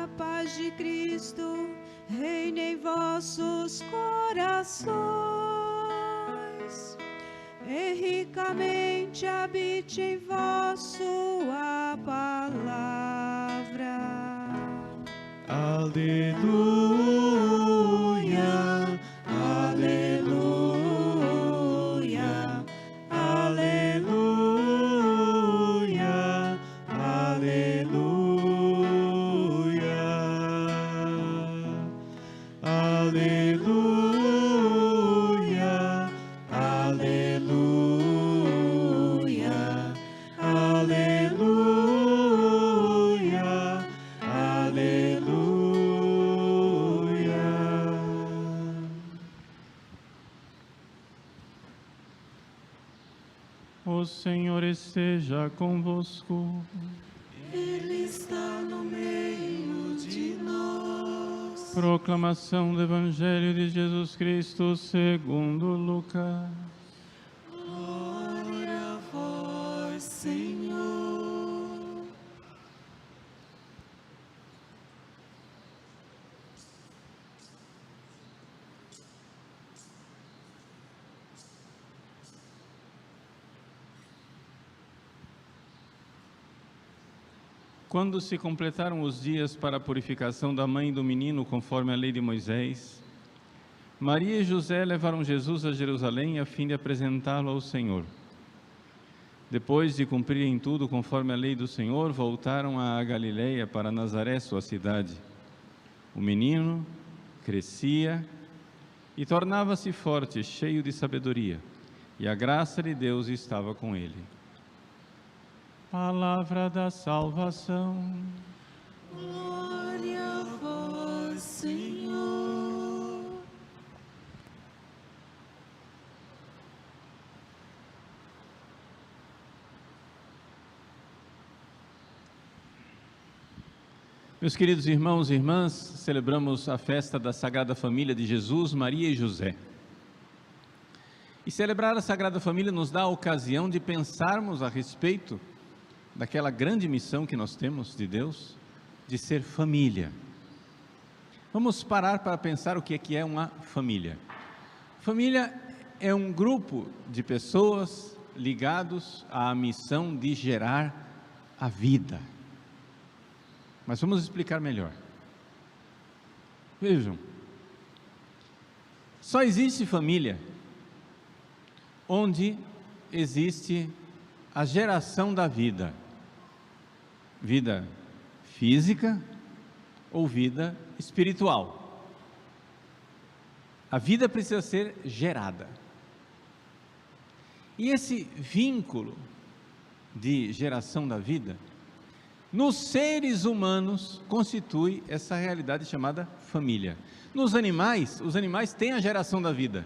a paz de Cristo reine em vossos corações, e ricamente habite em vós sua palavra. Aleluia, aleluia, aleluia, aleluia, aleluia, aleluia, aleluia, aleluia. O Senhor esteja convosco. Ele está no meio de nós. Proclamação do Evangelho de Jesus Cristo segundo Lucas. Glória a vós, Senhor. Quando se completaram os dias para a purificação da mãe do menino, conforme a lei de Moisés, Maria e José levaram Jesus a Jerusalém a fim de apresentá-lo ao Senhor. Depois de cumprirem tudo conforme a lei do Senhor, voltaram à Galileia para Nazaré, sua cidade. O menino crescia e tornava-se forte, cheio de sabedoria, e a graça de Deus estava com ele. Palavra da salvação. Glória a vós, Senhor. Meus queridos irmãos e irmãs, celebramos a festa da Sagrada Família de Jesus, Maria e José. E celebrar a Sagrada Família nos dá a ocasião de pensarmos a respeito daquela grande missão que nós temos de Deus, de ser família. Vamos parar para pensar o que é uma família. Família é um grupo de pessoas ligados à missão de gerar a vida. Mas vamos explicar melhor. Vejam, só existe família onde existe a geração da vida. Vida física ou vida espiritual. A vida precisa ser gerada. E esse vínculo de geração da vida, nos seres humanos, constitui essa realidade chamada família. Nos animais, os animais têm a geração da vida.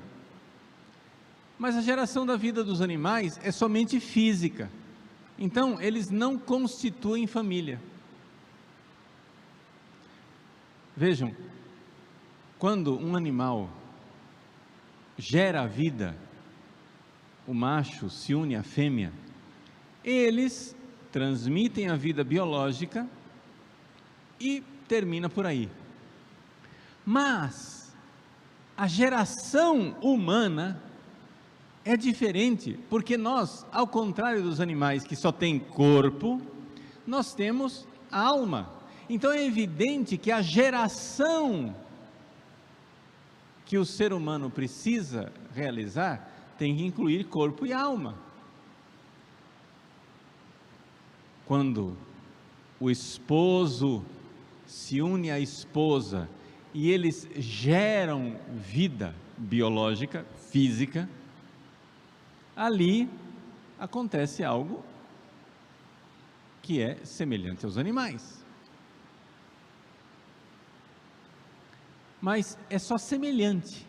Mas a geração da vida dos animais é somente física. Então, eles não constituem família. Vejam, quando um animal gera a vida, o macho se une à fêmea, eles transmitem a vida biológica e termina por aí. Mas a geração humana é diferente, porque nós, ao contrário dos animais que só têm corpo, nós temos alma. Então é evidente que a geração que o ser humano precisa realizar tem que incluir corpo e alma. Quando o esposo se une à esposa e eles geram vida biológica, física, ali acontece algo que é semelhante aos animais. Mas é só semelhante,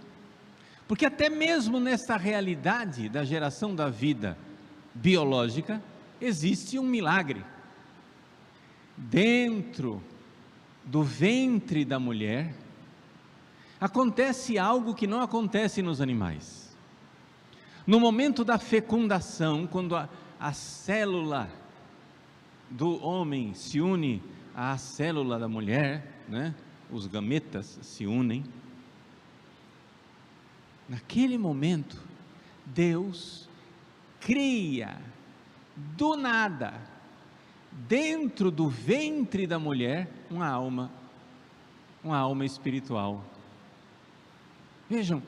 porque até mesmo nessa realidade da geração da vida biológica, existe um milagre. Dentro do ventre da mulher, acontece algo que não acontece nos animais. No momento da fecundação, quando a célula do homem se une à célula da mulher, né? Os gametas se unem. Naquele momento, Deus cria do nada, dentro do ventre da mulher, uma alma espiritual. Vejam,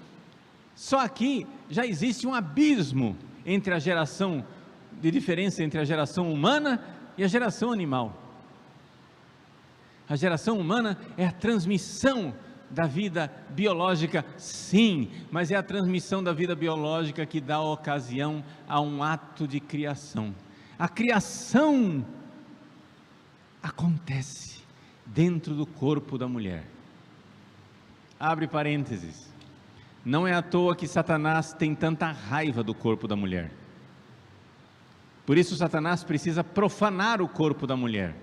só aqui já existe um abismo entre a geração, de diferença entre a geração humana e a geração animal. A geração humana é a transmissão da vida biológica, sim, mas é a transmissão da vida biológica que dá ocasião a um ato de criação. A criação acontece dentro do corpo da mulher. Abre parênteses. Não é à toa que Satanás tem tanta raiva do corpo da mulher. Por isso Satanás precisa profanar o corpo da mulher,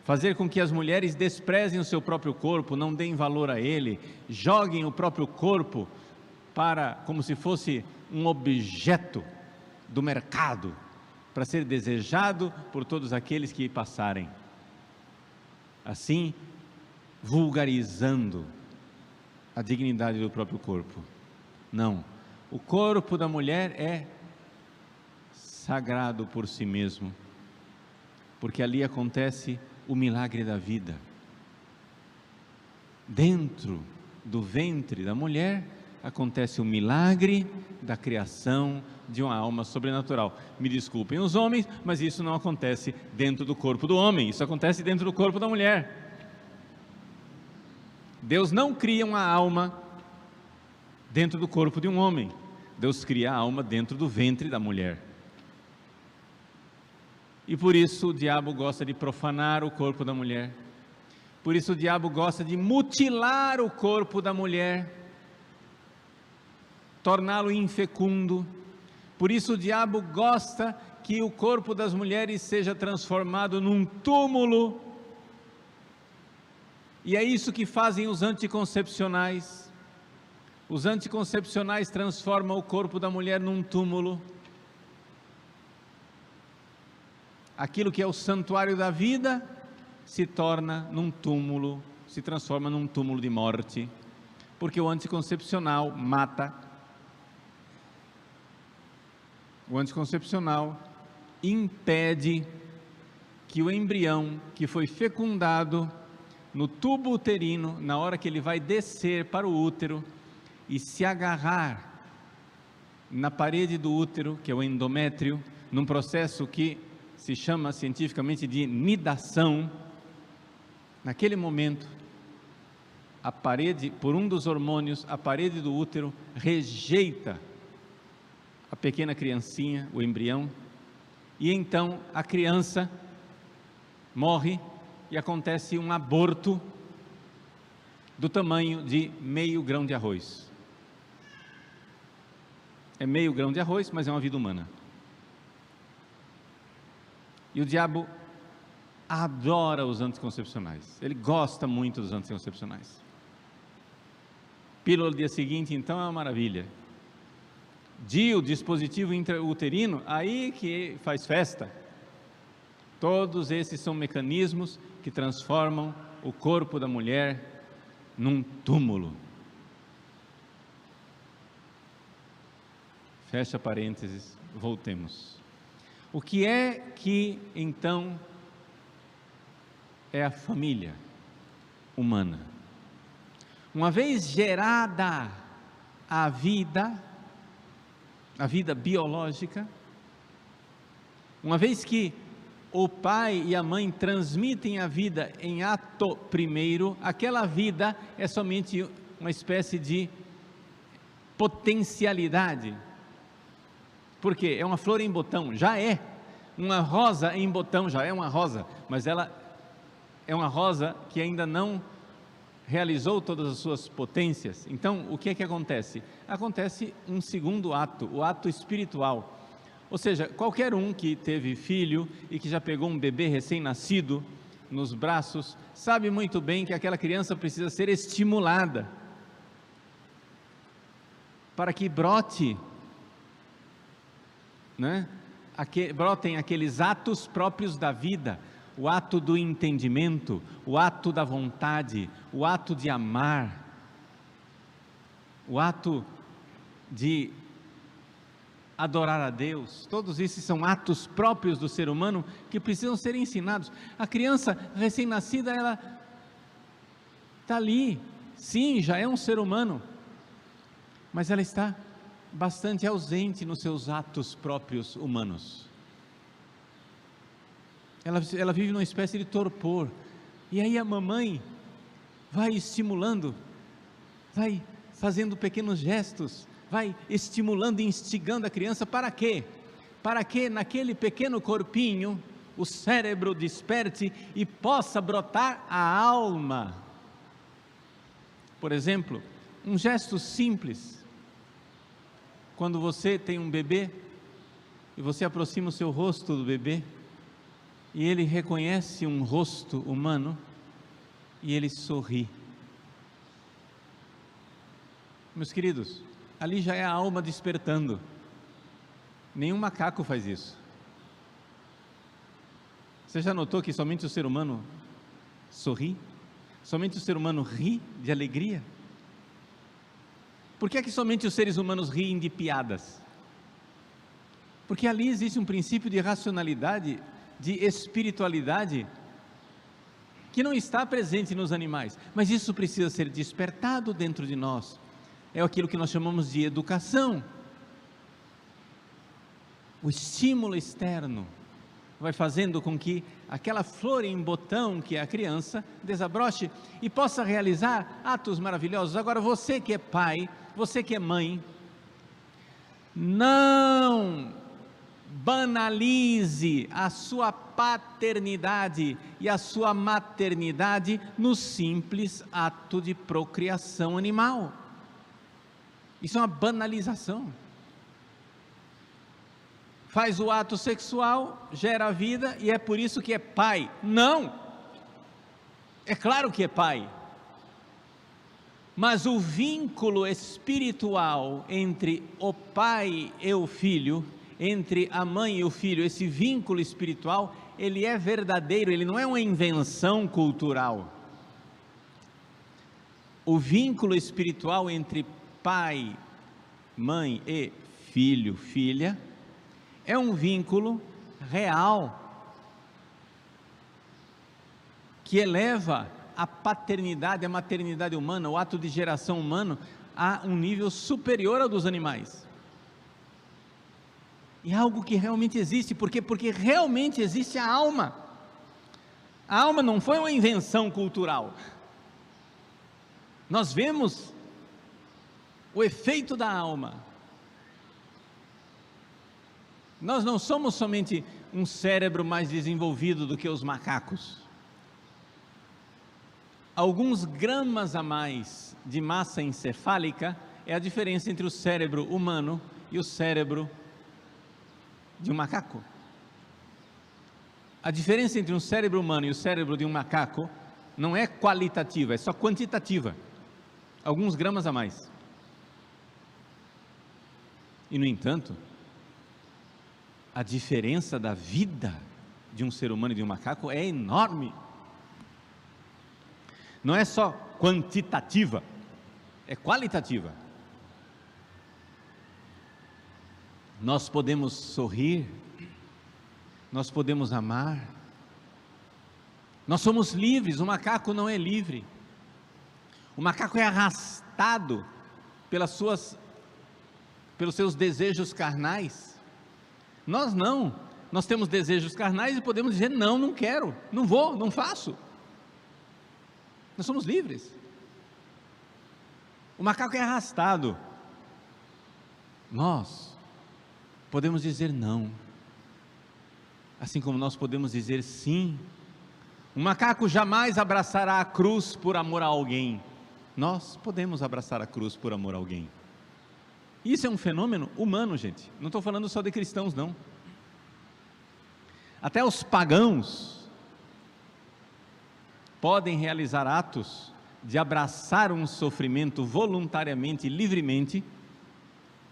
fazer com que as mulheres desprezem o seu próprio corpo, não deem valor a ele, joguem o próprio corpo como se fosse um objeto do mercado, para ser desejado por todos aqueles que passarem. Assim, vulgarizando a dignidade do próprio corpo. Não, o corpo da mulher é sagrado por si mesmo, porque ali acontece o milagre da vida. Dentro do ventre da mulher acontece o milagre da criação de uma alma sobrenatural. Me desculpem os homens, mas isso não acontece dentro do corpo do homem, isso acontece dentro do corpo da mulher. Deus não cria uma alma dentro do corpo de um homem, Deus cria a alma dentro do ventre da mulher. E por isso o diabo gosta de profanar o corpo da mulher, por isso o diabo gosta de mutilar o corpo da mulher, torná-lo infecundo. Por isso o diabo gosta que o corpo das mulheres seja transformado num túmulo, e é isso que fazem os anticoncepcionais. Os anticoncepcionais transformam o corpo da mulher num túmulo. Aquilo que é o santuário da vida se torna num túmulo, se transforma num túmulo de morte, porque o anticoncepcional mata. O anticoncepcional impede que o embrião que foi fecundado no tubo uterino, na hora que ele vai descer para o útero e se agarrar na parede do útero, que é o endométrio, num processo que se chama cientificamente de nidação, naquele momento, a parede, por um dos hormônios, a parede do útero rejeita a pequena criancinha, o embrião, e então a criança morre e acontece um aborto do tamanho de meio grão de arroz. É meio grão de arroz, mas é uma vida humana. E o diabo adora os anticoncepcionais, ele gosta muito dos anticoncepcionais. Pílula do dia seguinte, então, é uma maravilha. DIU, dispositivo intrauterino, aí que faz festa. Todos esses são mecanismos que transformam o corpo da mulher num túmulo. Fecha parênteses, voltemos. O que é que então é a família humana? Uma vez gerada a vida biológica, uma vez que o pai e a mãe transmitem a vida em ato primeiro, aquela vida é somente uma espécie de potencialidade, porque é uma flor em botão, já é uma rosa em botão, já é uma rosa, mas ela é uma rosa que ainda não realizou todas as suas potências. Então o que é que acontece? Acontece um segundo ato, o ato espiritual. Ou seja, qualquer um que teve filho e que já pegou um bebê recém-nascido nos braços, sabe muito bem que aquela criança precisa ser estimulada para que brote, brotem aqueles atos próprios da vida. o ato do entendimento, o ato da vontade, o ato de amar, o ato de adorar a Deus. Todos esses são atos próprios do ser humano que precisam ser ensinados. A criança recém-nascida, ela está ali, sim, já é um ser humano, mas ela está bastante ausente nos seus atos próprios humanos. Ela vive numa espécie de torpor, e aí a mamãe vai estimulando, vai fazendo pequenos gestos, vai estimulando e instigando a criança. Para quê? Para que naquele pequeno corpinho o cérebro desperte e possa brotar a alma. Por exemplo, um gesto simples, quando você tem um bebê e você aproxima o seu rosto do bebê e ele reconhece um rosto humano e ele sorri. Meus queridos, ali já é a alma despertando. Nenhum macaco faz isso. Você já notou que somente o ser humano sorri? Somente o ser humano ri de alegria? Por que é que somente os seres humanos riem de piadas? Porque ali existe um princípio de racionalidade, de espiritualidade, que não está presente nos animais, mas isso precisa ser despertado dentro de nós. É aquilo que nós chamamos de educação. O estímulo externo vai fazendo com que aquela flor em botão que é a criança desabroche e possa realizar atos maravilhosos. Agora, você que é pai, você que é mãe, não banalize a sua paternidade e a sua maternidade no simples ato de procriação animal. Isso é uma banalização. Faz o ato sexual, gera a vida e é por isso que é pai. Não! É claro que é pai. Mas o vínculo espiritual entre o pai e o filho, entre a mãe e o filho, esse vínculo espiritual, ele é verdadeiro, ele não é uma invenção cultural. O vínculo espiritual entre pai, mãe e filho, filha, é um vínculo real, que eleva a paternidade, a maternidade humana, o ato de geração humano, a um nível superior ao dos animais. E é algo que realmente existe. Por quê? Porque realmente existe a alma. A alma não foi uma invenção cultural. Nós vemos o efeito da alma. Nós não somos somente um cérebro mais desenvolvido do que os macacos. Alguns gramas a mais de massa encefálica é a diferença entre o cérebro humano e o cérebro de um macaco. A diferença entre um cérebro humano e o cérebro de um macaco não é qualitativa, é só quantitativa. Alguns gramas a mais. E no entanto, a diferença da vida de um ser humano e de um macaco é enorme. Não é só quantitativa, é qualitativa. Nós podemos sorrir, nós podemos amar, nós somos livres. O macaco não é livre. O macaco é arrastado pelos seus desejos carnais. Nós não, nós temos desejos carnais e podemos dizer: não, não quero, não vou, não faço. Nós somos livres. O macaco é arrastado. Nós podemos dizer não, assim como nós podemos dizer sim. O macaco jamais abraçará a cruz por amor a alguém. Nós podemos abraçar a cruz por amor a alguém. Isso é um fenômeno humano, gente. Não estou falando só de cristãos, não. Até os pagãos podem realizar atos de abraçar um sofrimento voluntariamente e livremente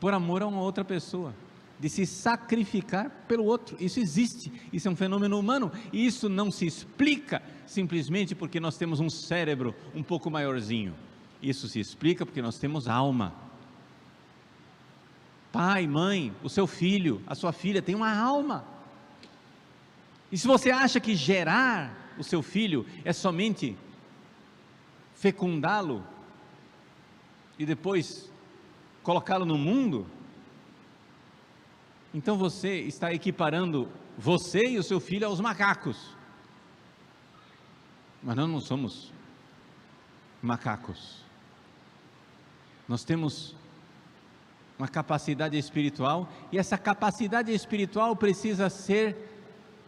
por amor a uma outra pessoa. de se sacrificar pelo outro. Isso existe, isso é um fenômeno humano, e isso não se explica simplesmente porque nós temos um cérebro um pouco maiorzinho. Isso se explica porque nós temos alma. Pai, mãe, o seu filho, a sua filha tem uma alma. E se você acha que gerar o seu filho é somente fecundá-lo e depois colocá-lo no mundo, então você está equiparando você e o seu filho aos macacos. Mas nós não somos macacos. Nós temos uma capacidade espiritual, e essa capacidade espiritual precisa ser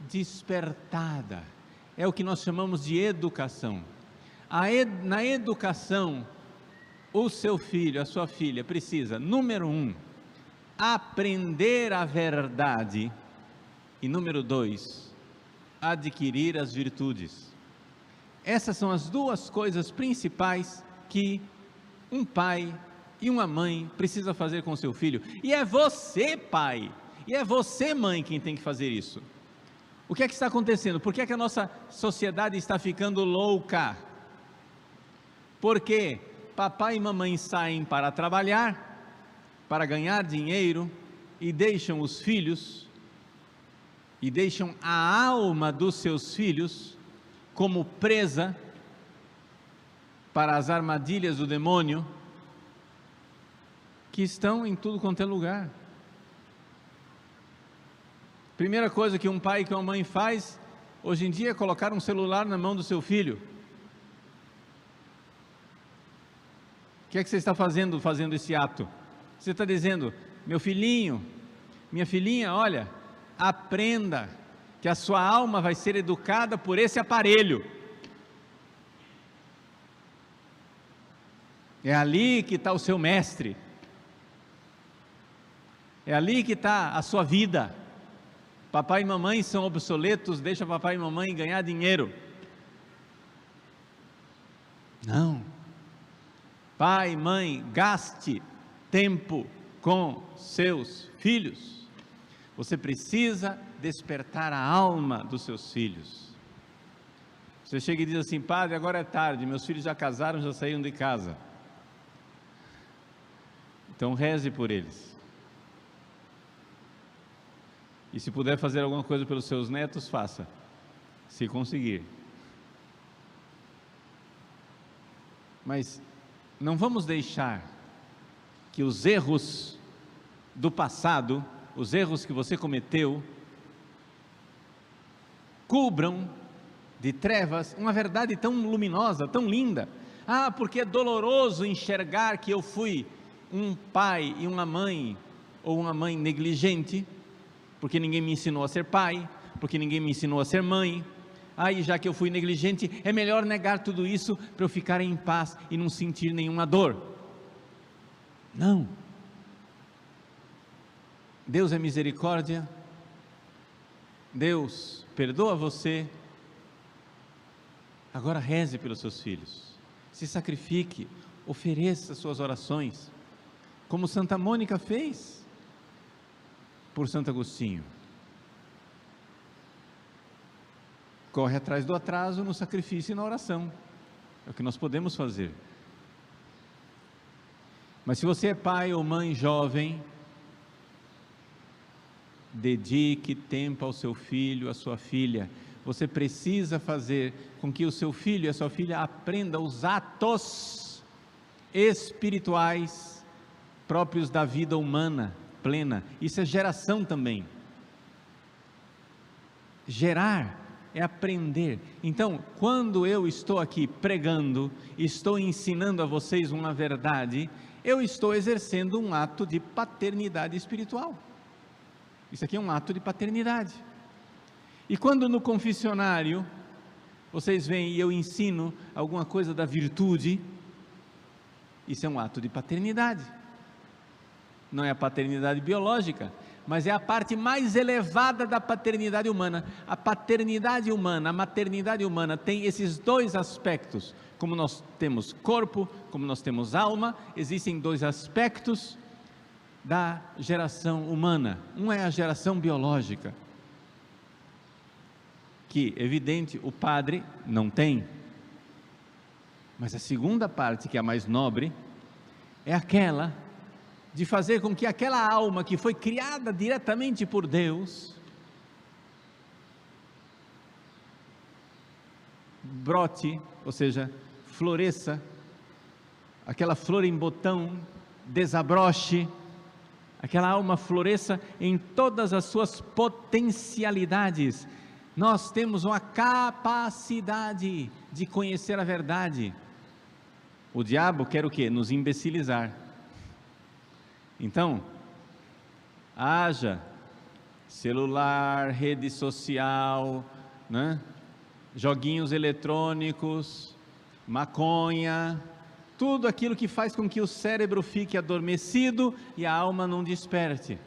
despertada. É o que nós chamamos de educação. Na educação, o seu filho, a sua filha precisa, número 1, aprender a verdade, e número 2, adquirir as virtudes. Essas são as duas coisas principais que um pai e uma mãe precisa fazer com seu filho, e é você, pai, e é você, mãe, quem tem que fazer isso. O que é que está acontecendo? Por que é que a nossa sociedade está ficando louca? Porque papai e mamãe saem para trabalhar, para ganhar dinheiro, e deixam os filhos, e deixam a alma dos seus filhos como presa para as armadilhas do demônio, que estão em tudo quanto é lugar. Primeira coisa que um pai e que uma mãe faz hoje em dia é colocar um celular na mão do seu filho. O que é que você está fazendo esse ato? Você está dizendo: meu filhinho, minha filhinha, olha, aprenda que a sua alma vai ser educada por esse aparelho. É ali que está o seu mestre. É ali que está a sua vida. Papai e mamãe são obsoletos, deixa papai e mamãe ganhar dinheiro. Não. Pai, mãe, gaste tempo com seus filhos. Você precisa despertar a alma dos seus filhos. Você chega e diz assim: padre, agora é tarde, meus filhos já casaram, já saíram de casa. Então reze por eles. E se puder fazer alguma coisa pelos seus netos, faça, se conseguir. Mas não vamos deixar que os erros do passado, os erros que você cometeu, cubram de trevas uma verdade tão luminosa, tão linda. Ah, porque é doloroso enxergar que eu fui um pai e uma mãe, ou uma mãe negligente, porque ninguém me ensinou a ser pai, porque ninguém me ensinou a ser mãe. E já que eu fui negligente, é melhor negar tudo isso para eu ficar em paz e não sentir nenhuma dor. Não. Deus é misericórdia, Deus perdoa você. Agora reze pelos seus filhos, se sacrifique, ofereça suas orações, como Santa Mônica fez por Santo Agostinho. Corre atrás do atraso no sacrifício e na oração, é o que nós podemos fazer. Mas se você é pai ou mãe jovem, dedique tempo ao seu filho, à sua filha. Você precisa fazer com que o seu filho e a sua filha aprendam os atos espirituais próprios da vida humana plena. Isso é geração também. Gerar é aprender. Então, quando eu estou aqui pregando, estou ensinando a vocês uma verdade, eu estou exercendo um ato de paternidade espiritual. Isso aqui é um ato de paternidade. E quando no confessionário vocês vêm e eu ensino alguma coisa da virtude, isso é um ato de paternidade. Não é a paternidade biológica, mas é a parte mais elevada da paternidade humana. A paternidade humana, a maternidade humana tem esses dois aspectos. Como nós temos corpo, como nós temos alma, existem dois aspectos da geração humana. Um é a geração biológica, que, evidente, o padre não tem. Mas a segunda parte, que é a mais nobre, é aquela de fazer com que aquela alma que foi criada diretamente por Deus brote, ou seja, floresça, aquela flor em botão desabroche, aquela alma floresça em todas as suas potencialidades. Nós temos uma capacidade de conhecer a verdade. O diabo quer o quê? Nos imbecilizar. Então, haja celular, rede social, né? Joguinhos eletrônicos, maconha, tudo aquilo que faz com que o cérebro fique adormecido e a alma não desperte.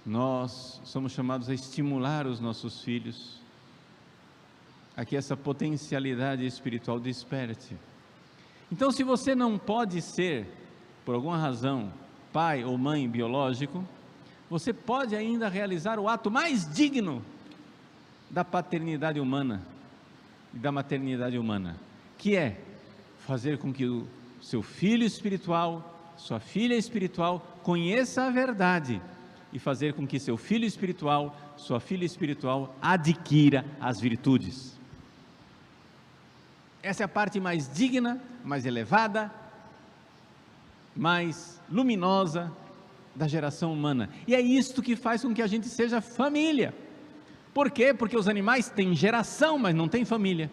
Nós somos chamados a estimular os nossos filhos a que essa potencialidade espiritual desperte. Então, se você não pode ser, por alguma razão, pai ou mãe biológico, você pode ainda realizar o ato mais digno da paternidade humana e da maternidade humana, que é fazer com que o seu filho espiritual, sua filha espiritual, conheça a verdade e fazer com que seu filho espiritual, sua filha espiritual, adquira as virtudes. Essa é a parte mais digna, mais elevada, mais luminosa da geração humana. E é isto que faz com que a gente seja família. Por quê? Porque os animais têm geração, mas não têm família.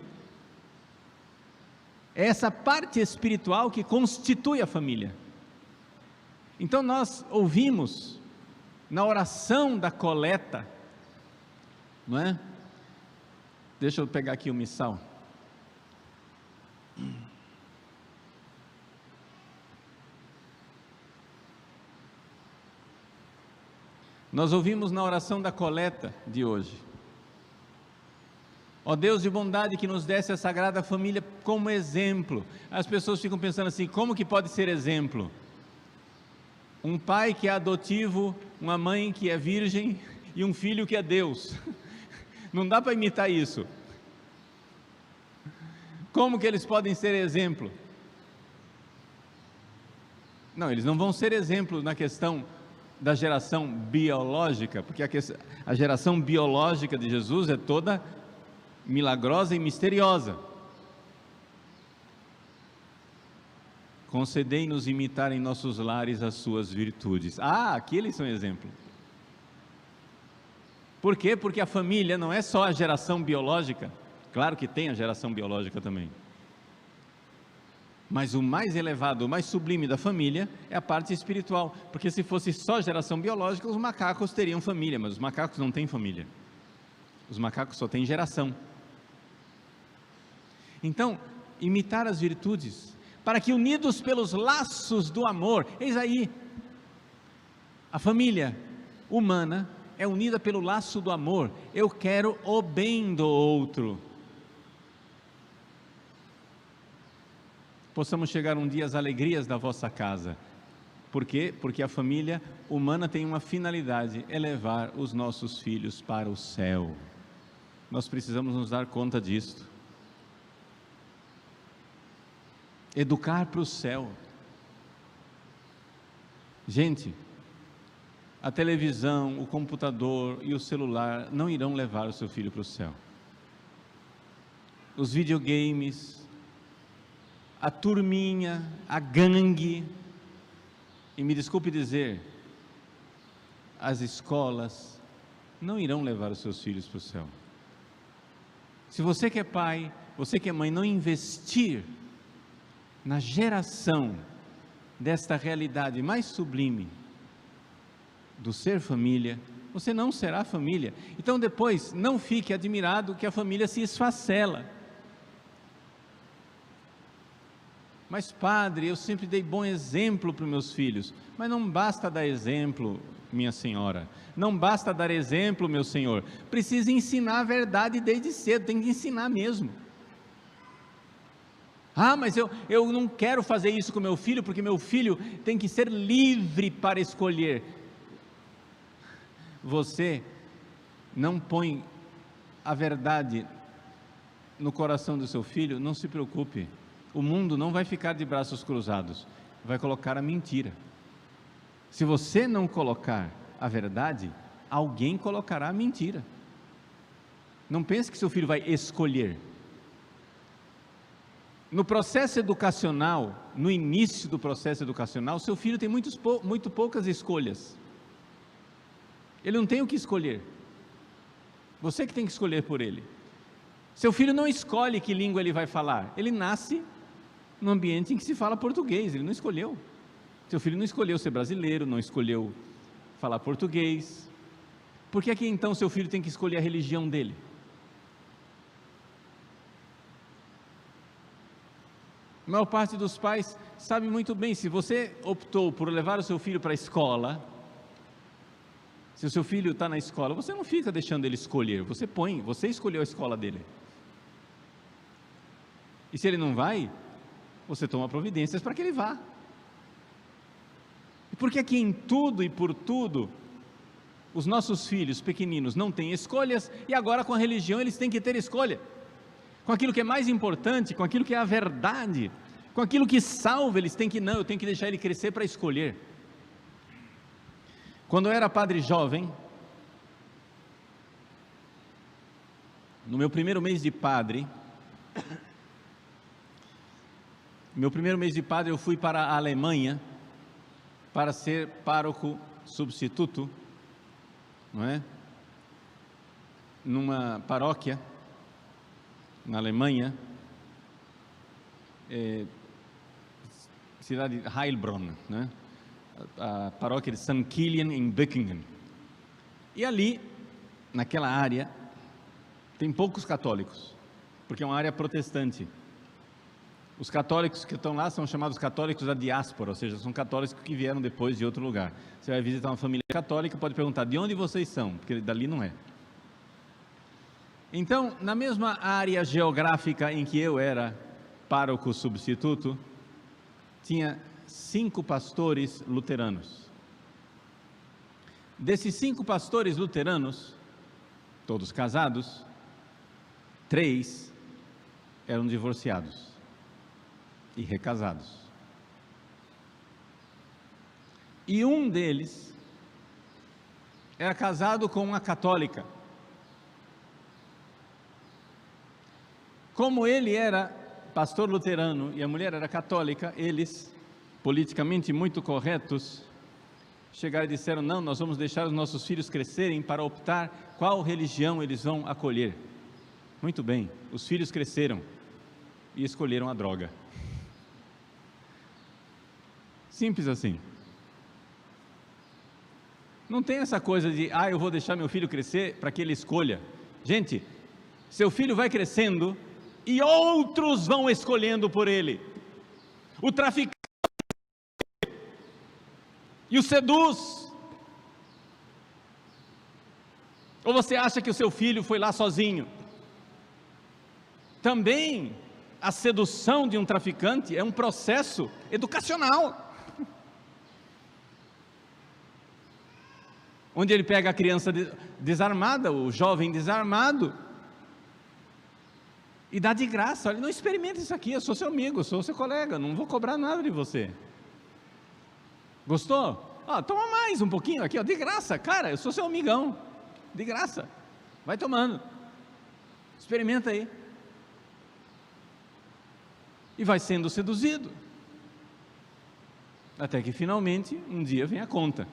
É essa parte espiritual que constitui a família. Então nós ouvimos na oração da coleta, não é? Deixa eu pegar aqui o missal. Nós ouvimos na oração da coleta de hoje: ó Deus de bondade, que nos desse a Sagrada Família como exemplo. As pessoas ficam pensando assim: como que pode ser exemplo? Um pai que é adotivo, uma mãe que é virgem e um filho que é Deus. Não dá para imitar isso. Como que eles podem ser exemplo? Não, eles não vão ser exemplo na questão da geração biológica, porque a geração biológica de Jesus é toda milagrosa e misteriosa. Concedei-nos imitar em nossos lares as suas virtudes. Ah, aqui eles são exemplo. Por quê? Porque a família não é só a geração biológica. Claro que tem a geração biológica também, mas o mais elevado, o mais sublime da família é a parte espiritual, porque se fosse só geração biológica, os macacos teriam família, mas os macacos não têm família, os macacos só têm geração. Então, imitar as virtudes, para que unidos pelos laços do amor, eis aí, a família humana é unida pelo laço do amor. Eu quero o bem do outro. Possamos chegar um dia às alegrias da vossa casa. Por quê? Porque a família humana tem uma finalidade: elevar os nossos filhos para o céu. Nós precisamos nos dar conta disto. Educar para o céu. Gente, a televisão, o computador e o celular não irão levar o seu filho para o céu. Os videogames, a turminha, a gangue, e me desculpe dizer, as escolas, não irão levar os seus filhos para o céu. Se você que é pai, você que é mãe, não investir na geração desta realidade mais sublime do ser família, você não será família. Então depois, não fique admirado que a família se esfacela. Mas padre, eu sempre dei bom exemplo para os meus filhos. Mas não basta dar exemplo, minha senhora, não basta dar exemplo, meu senhor, precisa ensinar a verdade desde cedo, tem que ensinar mesmo. Ah, mas eu não quero fazer isso com meu filho, porque meu filho tem que ser livre para escolher. Você não põe a verdade no coração do seu filho, não se preocupe. O mundo não vai ficar de braços cruzados, vai colocar a mentira. Se você não colocar a verdade, alguém colocará a mentira. Não pense que seu filho vai escolher. No processo educacional, no início do processo educacional, seu filho tem muito poucas escolhas. Ele não tem o que escolher. Você que tem que escolher por ele. Seu filho não escolhe que língua ele vai falar. Ele nasce num ambiente em que se fala português, ele não escolheu. Seu filho não escolheu ser brasileiro, não escolheu falar português. Por que então seu filho tem que escolher a religião dele? A maior parte dos pais sabe muito bem, se você optou por levar o seu filho para a escola, se o seu filho está na escola, você não fica deixando ele escolher, você escolheu a escola dele. E se ele não vai, você toma providências para que ele vá. E por que aqui em tudo e por tudo, os nossos filhos pequeninos não têm escolhas, e agora com a religião eles têm que ter escolha? Com aquilo que é mais importante, com aquilo que é a verdade, com aquilo que salva, eles têm que, não, eu tenho que deixar ele crescer para escolher. Quando eu era padre jovem, no meu primeiro mês de padre, eu fui para a Alemanha, para ser pároco substituto, não é? Numa paróquia, na Alemanha, cidade de Heilbronn, né? A paróquia de St. Kilian em Böckingen. E ali, naquela área, tem poucos católicos, porque é uma área protestante. Os católicos que estão lá são chamados católicos da diáspora, ou seja, são católicos que vieram depois de outro lugar. Você vai visitar uma família católica, pode perguntar, de onde vocês são? Porque dali não é. Então, na mesma área geográfica em que eu era pároco substituto, tinha 5 pastores luteranos. Desses 5 pastores luteranos, todos casados, 3 eram divorciados e recasados. E um deles era casado com uma católica. Como ele era pastor luterano e a mulher era católica, eles, politicamente muito corretos, chegaram e disseram, não, nós vamos deixar os nossos filhos crescerem para optar qual religião eles vão acolher. Muito bem, os filhos cresceram e escolheram a droga. Simples assim. Não tem essa coisa de, eu vou deixar meu filho crescer para que ele escolha. Gente, seu filho vai crescendo e outros vão escolhendo por ele. O traficante e o seduz. Ou você acha que o seu filho foi lá sozinho? Também a sedução de um traficante é um processo educacional, onde ele pega a criança desarmada, o jovem desarmado, e dá de graça, olha, não experimenta isso aqui, eu sou seu amigo, sou seu colega, não vou cobrar nada de você. Gostou? Toma mais um pouquinho aqui, de graça, cara, eu sou seu amigão, de graça, vai tomando, experimenta aí. E vai sendo seduzido, até que finalmente, um dia vem a conta.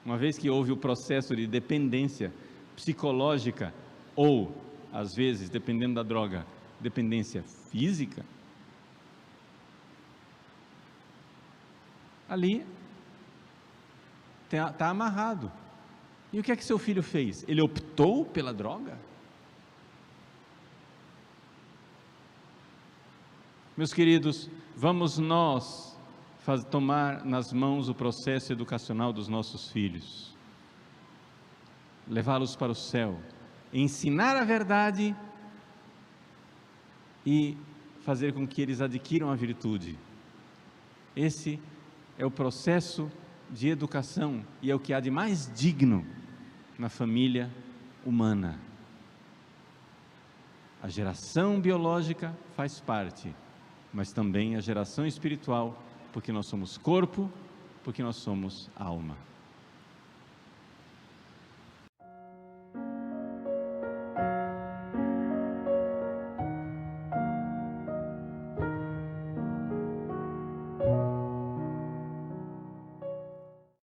Uma vez que houve o processo de dependência psicológica, ou, às vezes, dependendo da droga, dependência física, ali está amarrado. E o que é que seu filho fez? Ele optou pela droga? Meus queridos, vamos nós tomar nas mãos o processo educacional dos nossos filhos, levá-los para o céu, ensinar a verdade e fazer com que eles adquiram a virtude. Esse é o processo de educação e é o que há de mais digno na família humana. A geração biológica faz parte, mas também a geração espiritual, porque nós somos corpo, porque nós somos alma.